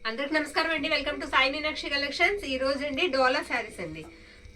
అందరికి నమస్కారం అండి. Welcome to Sai Meenakshi collections. ఈ రోజు అండి డోలా శారీస్ అండి.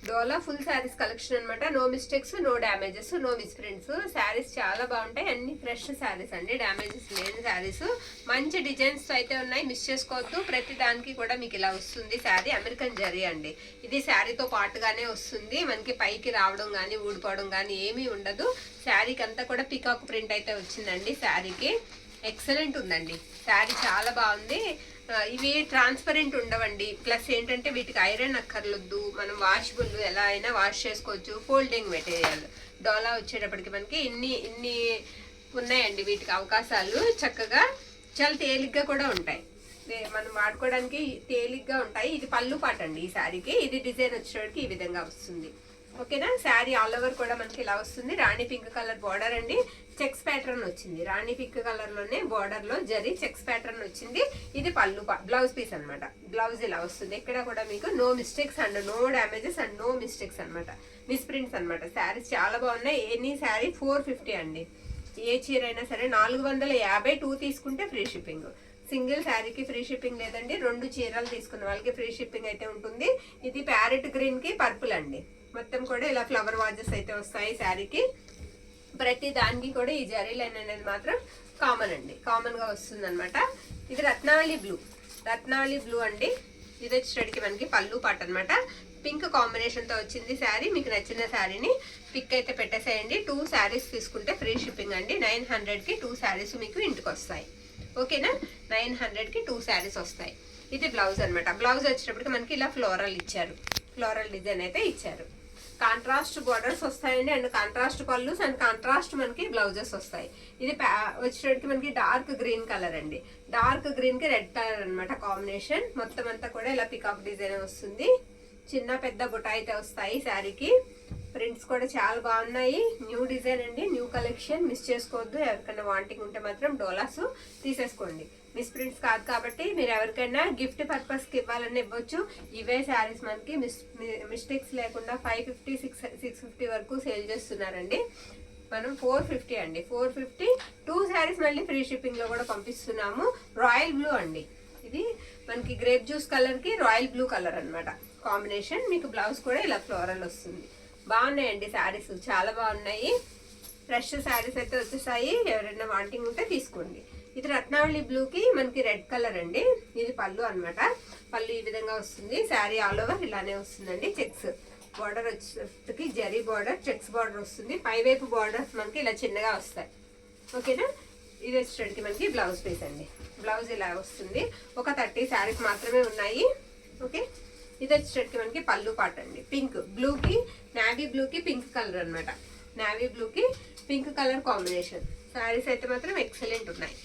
డోలా ఫుల్ శారీస్ కలెక్షన్ అనమాట. No mistakes, no damages, no misprints. Saris చాలా బాగుంటాయి. అన్ని ఫ్రెష్ శారీస్ అండి, డ్యామేజెస్ లేని శారీస్. మంచి డిజైన్స్ అయితే ఉన్నాయి, మిస్ చేసుకోవద్దు. ప్రతి దానికి కూడా మీకు ఇలా వస్తుంది శారీ. అమెరికన్ జరీ అండి. ఇది శారీతో పాటుగానే వస్తుంది. మనకి పైకి రావడం కానీ ఊడిపోవడం కానీ ఏమీ ఉండదు. శారీకి అంతా కూడా పికాక్ ప్రింట్ అయితే వచ్చిందండి. శారీకి ఎక్సలెంట్ ఉందండి. శారీ చాలా బాగుంది. ఇవి ట్రాన్స్పరెంట్ ఉండవండి. ప్లస్ ఏంటంటే వీటికి ఐరన్ అక్కర్లొద్దు. మనం వాషబుల్ ఎలా అయినా వాష్ చేసుకోవచ్చు. Folding material. డోలా వచ్చేటప్పటికి మనకి ఇన్ని ఉన్నాయండి వీటికి అవకాశాలు. చక్కగా చాలా తేలిగ్గా కూడా ఉంటాయి, మనం వాడుకోవడానికి తేలిగ్గా ఉంటాయి. ఇది పళ్ళు పాట అండి ఈ శారీకి. ఇది డిజైన్ వచ్చేటప్పటికి ఈ విధంగా వస్తుంది. ఓకేనా. శారీ ఆల్ ఓవర్ కూడా మనకి ఇలా వస్తుంది. రాణి పింక్ కలర్ బార్డర్ అండి. చెక్స్ ప్యాటర్న్ వచ్చింది. రాణి పింక్ కలర్ లోనే బార్డర్ లో జరీ చెక్స్ ప్యాటర్న్ వచ్చింది. ఇది పళ్ళు బ్లౌజ్ పీస్ అనమాట. బ్లౌజ్ ఇలా వస్తుంది. ఇక్కడ కూడా మీకు no mistakes and no damages and no mistakes అనమాట, మిస్ప్రింట్స్ అనమాట. శారీస్ చాలా బాగున్నాయి. ఎనీ శారీ 450 అండి. ఏ చీర అయినా సరే 450. 2 తీసుకుంటే ఫ్రీ షిప్పింగ్. సింగిల్ శారీకి ఫ్రీ షిప్పింగ్ లేదండి. 2 చీరలు తీసుకున్న వాళ్ళకి ఫ్రీ షిప్పింగ్ అయితే ఉంటుంది. ఇది ప్యారెట్ గ్రీన్ కి పర్పుల్ అండి. మొత్తం కూడా ఇలా ఫ్లవర్ వాజెస్ అయితే వస్తాయి శారీకి. ప్రతి దానికి కూడా ఈ జరీ లైన్ అనేది మాత్రం కామన్ అండి, కామన్ గా వస్తుంది అనమాట. ఇది రత్నావళి బ్లూ. రత్నావళి బ్లూ అండి. ఇది వచ్చేటికి మనకి పళ్ళు పాట అనమాట. పింక్ కాంబినేషన్ తో వచ్చింది శారీ. మీకు నచ్చిన శారీని పిక్ అయితే పెట్టేసేయండి. 2 శారీస్ తీసుకుంటే ఫ్రీ షిప్పింగ్ అండి. 900కి 2 శారీస్ మీకు ఇంటికి వస్తాయి. ఓకేనా. 900కి 2 శారీస్ వస్తాయి. ఇది బ్లౌజ్ అనమాట. బ్లౌజ్ వచ్చేటప్పటికి మనకి ఇలా ఫ్లోరల్ ఇచ్చారు. ఫ్లోరల్ డిజైన్ అయితే ఇచ్చారు. కాంట్రాస్ట్ బోర్డర్స్ వస్తాయండి అండ్ కాంట్రాస్ట్ పళ్ళుస్ అండ్ కాంట్రాస్ట్ మనకి బ్లౌజెస్ వస్తాయి. ఇది వచ్చేటప్పటికి మనకి డార్క్ గ్రీన్ కలర్ అండి. డార్క్ గ్రీన్ కి రెడ్ కలర్ అనమాట కాంబినేషన్. మొత్తం అంతా కూడా ఇలా పికాక్ డిజైన్ వస్తుంది. చిన్న పెద్ద బుట్ట అయితే వస్తాయి శారీకి. ప్రింట్స్ కూడా చాలా బాగున్నాయి. న్యూ డిజైన్ అండి, న్యూ కలెక్షన్. మిస్ చేసుకోవద్దు. ఎవరికైనా వాంటింగ్ ఉంటే మాత్రం డోలాస్ తీసేసుకోండి. మిస్ ప్రింట్స్ కాదు కాబట్టి మీరు ఎవరికైనా గిఫ్ట్ పర్పస్ కి ఇవ్వాలని ఇవ్వచ్చు. ఇవే శారీస్ మనకి మిస్టేక్స్ లేకుండా 550, 650 వరకు సేల్ చేస్తున్నారండి. మనం 450 అండి. 450 2 శారీస్ మళ్ళీ ఫ్రీ షిప్పింగ్ లో కూడా పంపిస్తున్నాము. రాయల్ బ్లూ అండి. ఇది మనకి గ్రేప్ జ్యూస్ కలర్ కి రాయల్ బ్లూ కలర్ అనమాట కాంబినేషన్. మీకు బ్లౌజ్ కూడా ఇలా ఫ్లోరల్ వస్తుంది. బాగున్నాయండి శారీస్, చాలా బాగున్నాయి. ఫ్రెష్ శారీస్ అయితే వచ్చేసాయి. ఎవరైనా వాంటింగ్ ఉంటే తీసుకోండి. ఇది రత్నావళి బ్లూ కి మనకి రెడ్ కలర్ అండి. ఇది పళ్ళు అనమాట. పళ్ళు ఈ విధంగా వస్తుంది. శారీ ఆల్ ఓవర్ ఇలానే వస్తుందండి. చెక్స్ బార్డర్ వచ్చేసరికి జరీ బార్డర్, చెక్స్ బార్డర్ వస్తుంది. పైవైపు బార్డర్స్ మనకి ఇలా చిన్నగా వస్తాయి. ఓకేనా. ఇది వచ్చేసరికి మనకి బ్లౌజ్ పీస్ అండి. బ్లౌజ్ ఇలా వస్తుంది. ఒక 30 శారీస్ మాత్రమే ఉన్నాయి. ఓకే. ఇది వచ్చేసరికి మనకి పళ్ళు పాట అండి. పింక్ బ్లూకి నావీ బ్లూకి పింక్ కలర్ అనమాట. నావీ బ్లూకి పింక్ కలర్ కాంబినేషన్. శారీస్ అయితే మాత్రం ఎక్సలెంట్ ఉన్నాయి.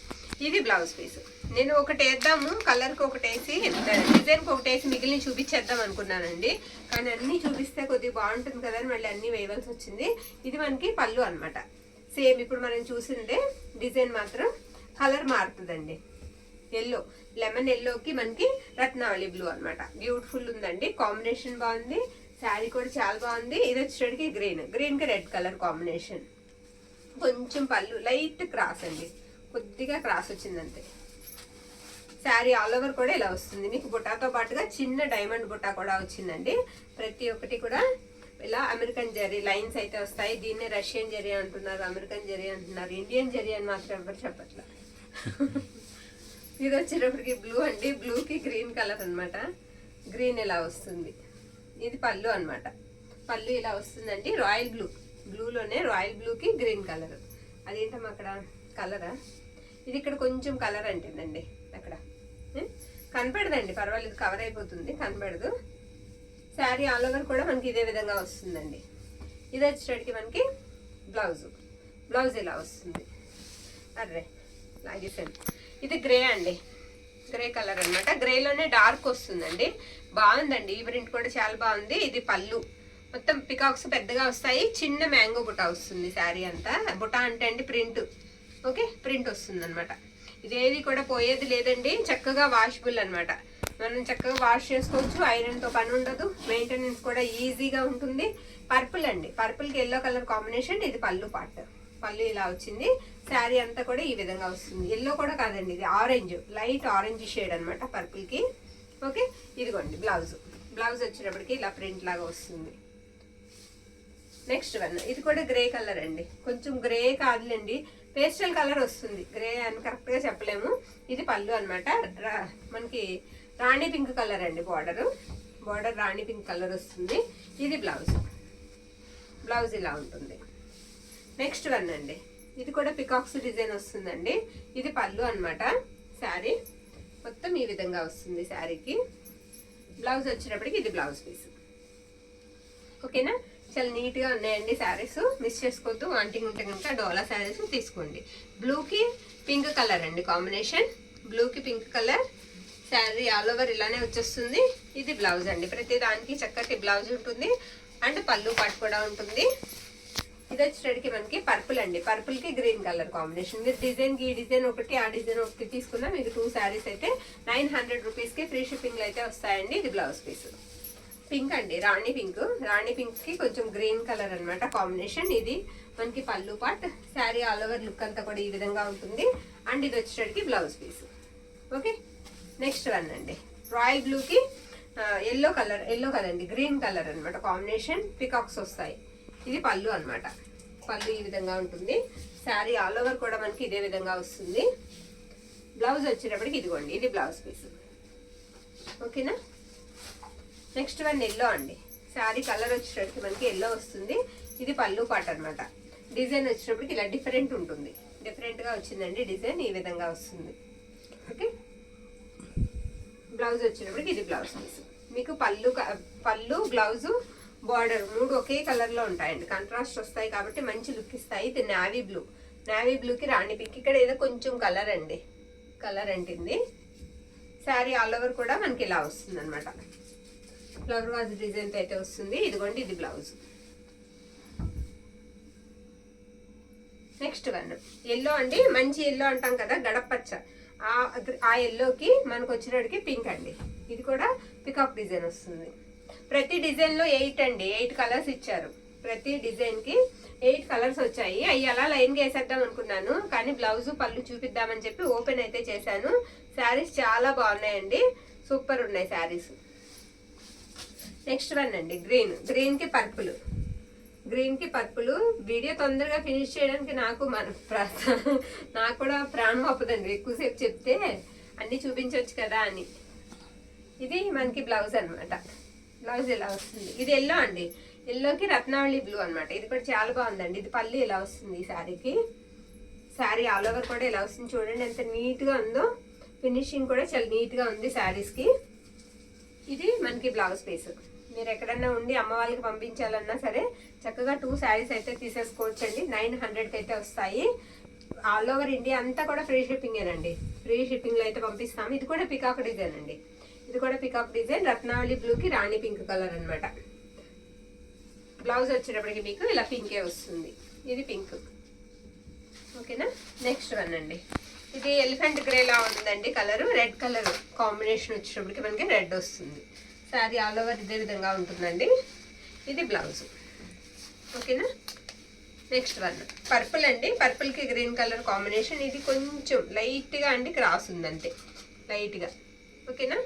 ఇది బ్లౌజ్ పీస్. నేను ఒకటి వేద్దాము, కలర్కి ఒకటి వేసి డిజైన్కి ఒకటి వేసి మిగిలిన చూపించేద్దాం అనుకున్నానండి. కానీ అన్నీ చూపిస్తే కొద్దిగా బాగుంటుంది కదా అని మళ్ళీ అన్నీ వేయవలసి వచ్చింది. ఇది మనకి పళ్ళు అనమాట. సేమ్ ఇప్పుడు మనం చూసిందే డిజైన్, మాత్రం కలర్ మారుతుందండి. ఎల్లో, లెమన్ ఎల్లోకి మనకి రత్నావళి బ్లూ అనమాట. బ్యూటిఫుల్ ఉందండి. కాంబినేషన్ బాగుంది. శారీ కూడా చాలా బాగుంది. ఇది వచ్చేటికి గ్రీన్, గ్రీన్ కి రెడ్ కలర్ కాంబినేషన్. కొంచెం పళ్ళు లైట్ క్రాస్ అండి, కొద్దిగా క్రాస్ వచ్చింది అంతే. శారీ ఆల్ ఓవర్ కూడా ఇలా వస్తుంది. మీకు బుట్టాతో పాటుగా చిన్న డైమండ్ బుట్టా కూడా వచ్చిందండి. ప్రతి ఒక్కటి కూడా ఇలా అమెరికన్ జరీ లైన్స్ అయితే వస్తాయి. దీన్నే రష్యన్ జరీ అంటున్నారు, అమెరికన్ జరీ అంటున్నారు. ఇండియన్ జరీ అని మాత్రం ఎవరు చెప్పట్లా. ఇది వచ్చేటప్పటికి బ్లూ అండి. బ్లూకి గ్రీన్ కలర్ అనమాట. గ్రీన్ ఇలా వస్తుంది. ఇది పళ్ళు అనమాట. పళ్ళు ఇలా వస్తుందండి. రాయల్ బ్లూ, బ్లూలోనే రాయల్ బ్లూకి గ్రీన్ కలర్. అదేంటమ్మా అక్కడ కలరా? ఇది ఇక్కడ కొంచెం కలర్ అంటుందండి. అక్కడ కనపడదండి, పర్వాలేదు, కవర్ అయిపోతుంది, కనపడదు. శారీ ఆల్ ఓవర్ కూడా మనకి ఇదే విధంగా వస్తుందండి. ఇది వచ్చేటప్పటికి మనకి బ్లౌజ్. బ్లౌజ్ ఇలా వస్తుంది. అర్రే లాగేసాను. ఇది గ్రే అండి. గ్రే కలర్ అనమాట. గ్రేలోనే డార్క్ వస్తుందండి. బాగుందండి. ఈ ప్రింట్ కూడా చాలా బాగుంది. ఇది పళ్ళు. మొత్తం పికాక్స్ పెద్దగా వస్తాయి. చిన్న మ్యాంగో బుటా వస్తుంది శారీ అంతా. బుటా అంటే అండి ప్రింట్. ఓకే, ప్రింట్ వస్తుంది అనమాట. ఇదేది కూడా పోయేది లేదండి. చక్కగా వాషబుల్ అనమాట. మనం చక్కగా వాష్ చేసుకోవచ్చు. ఐరన్ తో పని ఉండదు. మెయింటెనెన్స్ కూడా ఈజీగా ఉంటుంది. పర్పుల్ అండి. పర్పుల్ కి ఎల్లో కలర్ కాంబినేషన్. ఇది పళ్ళు పార్ట్. పళ్ళు ఇలా వచ్చింది. శారీ అంతా కూడా ఈ విధంగా వస్తుంది. ఎల్లో కూడా కాదండి, ఇది ఆరెంజ్, లైట్ ఆరెంజ్ షేడ్ అనమాట పర్పుల్కి. ఓకే, ఇదిగోండి బ్లౌజ్. బ్లౌజ్ వచ్చేటప్పటికి ఇలా ప్రింట్ లాగా వస్తుంది. నెక్స్ట్ వన్, ఇది కూడా గ్రే కలర్ అండి. కొంచెం గ్రే కాదులేండి, పేస్టల్ కలర్ వస్తుంది. గ్రే అని కరెక్ట్గా చెప్పలేము. ఇది పళ్ళు అనమాట. మనకి రాణి పింక్ కలర్ అండి. బార్డర్ రాణి పింక్ కలర్ వస్తుంది. ఇది బ్లౌజ్. బ్లౌజ్ ఇలా ఉంటుంది. నెక్స్ట్ వన్ అండి, ఇది కూడా పికాక్స్ డిజైన్ వస్తుందండి. ఇది పళ్ళు అనమాట. శారీ మొత్తం ఈ విధంగా వస్తుంది. శారీకి బ్లౌజ్ వచ్చేటప్పటికి ఇది బ్లౌజ్ పీస్. ఓకేనా, చాలా నీట్గా ఉన్నాయండి శారీస్. మిస్ చేసుకోవద్దు. వాంటింగ్ ఉంటే కనుక డోలా శారీస్ తీసుకోండి. బ్లూకి పింక్ కలర్ అండి కాంబినేషన్. బ్లూకి pink colour sari all over ఇలానే వచ్చేస్తుంది. ఇది బ్లౌజ్ అండి. ప్రతి దానికి చక్కటి బ్లౌజ్ ఉంటుంది అండ్ పళ్ళు పాటు కూడా ఉంటుంది. ఇది వచ్చేటికి మనకి పర్పుల్ అండి. పర్పుల్కి గ్రీన్ కలర్ కాంబినేషన్. మీరు డిజైన్కి ఈ డిజైన్ ఒకటి, ఆ డిజైన్ ఒకటి తీసుకున్నా మీకు 2 శారీస్ అయితే 900 రూపీస్కి ఫ్రీ షిప్పింగ్లో అయితే వస్తాయండి. ఇది బ్లౌజ్ పీస్. పింక్ అండి, రాణి పింక్. రాణి పింక్ కి కొంచెం గ్రీన్ కలర్ అనమాట కాంబినేషన్. ఇది మనకి pallu part. Saree all over look అంతా కూడా ఈ విధంగా ఉంటుంది అండ్ ఇది వచ్చేటికి blouse piece. Okay, next one అండి, రాయల్ బ్లూకి ఎల్లో కలర్ అండి, గ్రీన్ కలర్ అనమాట కాంబినేషన్. పికాక్స్ వస్తాయి. ఇది పళ్ళు అనమాట. పళ్ళు ఈ విధంగా ఉంటుంది. శారీ ఆల్ ఓవర్ కూడా మనకి ఇదే విధంగా వస్తుంది. బ్లౌజ్ వచ్చేటప్పటికి ఇదిగోండి, ఇది బ్లౌజ్ పీస్. ఓకేనా, నెక్స్ట్ వన్ ఎల్లో అండి. శారీ కలర్ వచ్చేటప్పటికి మనకి ఎల్లో వస్తుంది. ఇది పళ్ళు పాట అనమాట. డిజైన్ వచ్చేటప్పటికి ఇలా డిఫరెంట్ ఉంటుంది. డిఫరెంట్గా వచ్చిందండి డిజైన్. ఈ విధంగా వస్తుంది. ఓకే, బ్లౌజ్ వచ్చేటప్పటికి ఇది బ్లౌజ్ పీస్. మీకు పళ్ళు బ్లౌజు బార్డర్ 3 ఒకే కలర్లో ఉంటాయండి. కాంట్రాస్ట్ వస్తాయి కాబట్టి మంచి లుక్ ఇస్తాయి. ఇది నావీ బ్లూ. నావీ బ్లూకి రాణి పింక్. ఇక్కడ ఏదో కొంచెం కలర్ అండి, కలర్ అంటింది. శారీ ఆల్ ఓవర్ కూడా మనకి ఇలా వస్తుంది అనమాట. ఫ్లవర్ వాజ్ డిజైన్తో అయితే వస్తుంది. ఇదిగోండి, ఇది బ్లౌజ్. నెక్స్ట్ వన్ ఎల్లో అండి. మంచి ఎల్లో అంటాం కదా, గడపచ్చ. ఆ ఎల్లోకి మనకు వచ్చినడికి పింక్ అండి. ఇది కూడా పికాక్ డిజైన్ వస్తుంది. ప్రతి డిజైన్లో 8 అండి, 8 కలర్స్ ఇచ్చారు. ప్రతి డిజైన్కి 8 కలర్స్ వచ్చాయి. అవి అలా లైన్గా వేసేద్దాం అనుకున్నాను, కానీ బ్లౌజు పళ్ళు చూపిద్దామని చెప్పి ఓపెన్ అయితే చేశాను. శారీస్ చాలా బాగున్నాయండి, సూపర్ ఉన్నాయి శారీస్. నెక్స్ట్ వన్ అండి, గ్రీన్కి పర్పుల్. గ్రీన్కి పర్పుల్. వీడియో తొందరగా ఫినిష్ చేయడానికి నాకు కూడా ప్రాణం అవ్వదండి ఎక్కువసేపు చెప్తే. అన్నీ చూపించవచ్చు కదా అని. ఇది మనకి బ్లౌజ్ అనమాట. బ్లౌజ్ ఇలా వస్తుంది. ఇది ఎల్లో అండి. ఎల్లోకి రత్నావళి బ్లూ అనమాట. ఇది కూడా చాలా బాగుందండి. ఇది పళ్ళు ఇలా వస్తుంది ఈ శారీకి. శారీ ఆల్ ఓవర్ కూడా ఇలా వస్తుంది. చూడండి ఎంత నీట్గా ఉందో. ఫినిషింగ్ కూడా చాలా నీట్గా ఉంది శారీస్కి. ఇది మనకి బ్లౌజ్ పీస్. మీరు ఎక్కడన్నా ఉండి అమ్మ వాళ్ళకి పంపించాలన్నా సరే చక్కగా 2 శారీస్ అయితే తీసేసుకోవచ్చండి. 900కి అయితే వస్తాయి. ఆల్ ఓవర్ ఇండియా అంతా కూడా ఫ్రీ షిప్పింగేనండి. ఫ్రీ షిప్పింగ్లో అయితే పంపిస్తాము. ఇది కూడా పికాక్ డిజైన్ అండి. ఇది కూడా పికాక్ డిజైన్. రత్నావళి బ్లూకి రాణి పింక్ కలర్ అనమాట. బ్లౌజ్ వచ్చేటప్పటికి మీకు ఇలా పింకే వస్తుంది. ఇది పింక్. ఓకేనా, నెక్స్ట్ వన్ అండి. ఇది ఎలిఫెంట్ గ్రేలా ఉందండి కలర్. రెడ్ కలర్ కాంబినేషన్ వచ్చేటప్పటికి మనకి రెడ్ వస్తుంది. శారీ ఆల్ ఓవర్ ఇదే విధంగా ఉంటుందండి. ఇది బ్లౌజ్. ఓకేనా, నెక్స్ట్ వన్ పర్పుల్ అండి. పర్పుల్కి గ్రీన్ కలర్ కాంబినేషన్. ఇది కొంచెం లైట్గా అండి క్రాస్ ఉందంతే, లైట్గా. ఓకేనా,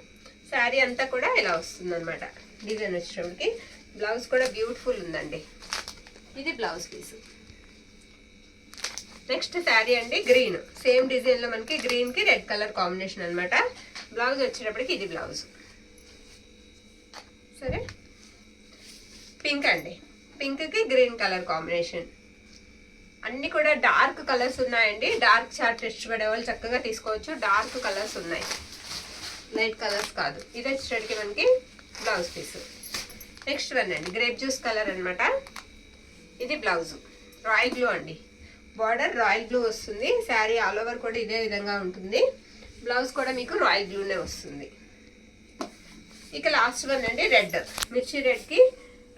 శారీ అంతా కూడా ఇలా వస్తుంది అనమాట. డిజైన్ వచ్చేటప్పటికి బ్లౌజ్ కూడా బ్యూటిఫుల్ ఉందండి. ఇది బ్లౌజ్ పీస్. నెక్స్ట్ శారీ అండి, గ్రీన్. సేమ్ డిజైన్లో మనకి గ్రీన్కి రెడ్ కలర్ కాంబినేషన్ అనమాట. బ్లౌజ్ వచ్చేటప్పటికి ఇది బ్లౌజ్. సరే, పింక్ అండి. పింక్కి గ్రీన్ కలర్ కాంబినేషన్. అన్నీ కూడా డార్క్ కలర్స్ ఉన్నాయండి. డార్క్ చార్ట్ ఇష్టపడే వాళ్ళు చక్కగా తీసుకోవచ్చు. డార్క్ కలర్స్ ఉన్నాయి, లైట్ కలర్స్ కాదు. ఇది వచ్చేటికి మనకి బ్లౌజ్ పీస్. నెక్స్ట్ వన్ అండి, గ్రేప్ జ్యూస్ కలర్ అనమాట. ఇది బ్లౌజ్. రాయల్ బ్లూ అండి. బార్డర్ రాయల్ బ్లూ వస్తుంది. శారీ ఆల్ ఓవర్ కూడా ఇదే విధంగా ఉంటుంది. బ్లౌజ్ కూడా మీకు రాయల్ బ్లూనే వస్తుంది. ఇక లాస్ట్ వన్ అండి, రెడ్. మిర్చి రెడ్కి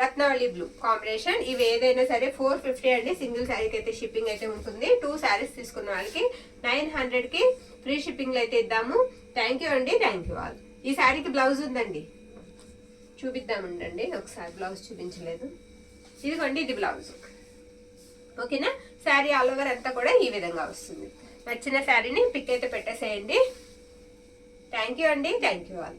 రత్నావళి బ్లూ కాంబినేషన్. ఇవి ఏదైనా సరే 450 అండి. సింగిల్ శారీకి అయితే షిప్పింగ్ అయితే ఉంటుంది. 2 శారీస్ తీసుకున్న వాళ్ళకి 900కి ఫ్రీ షిప్పింగ్లో అయితే ఇద్దాము. థ్యాంక్ యూ అండి, థ్యాంక్ యూ ఆల్. ఈ శారీకి బ్లౌజ్ ఉందండి, చూపిద్దామండి. ఒకసారి బ్లౌజ్ చూపించలేదు. ఇదిగోండి, ఇది బ్లౌజ్. ఓకేనా, శారీ ఆల్ ఓవర్ అంతా కూడా ఈ విధంగా వస్తుంది. నచ్చిన శారీని పిక్ అయితే పెట్టేసేయండి. థ్యాంక్ యూ అండి. Thank you all.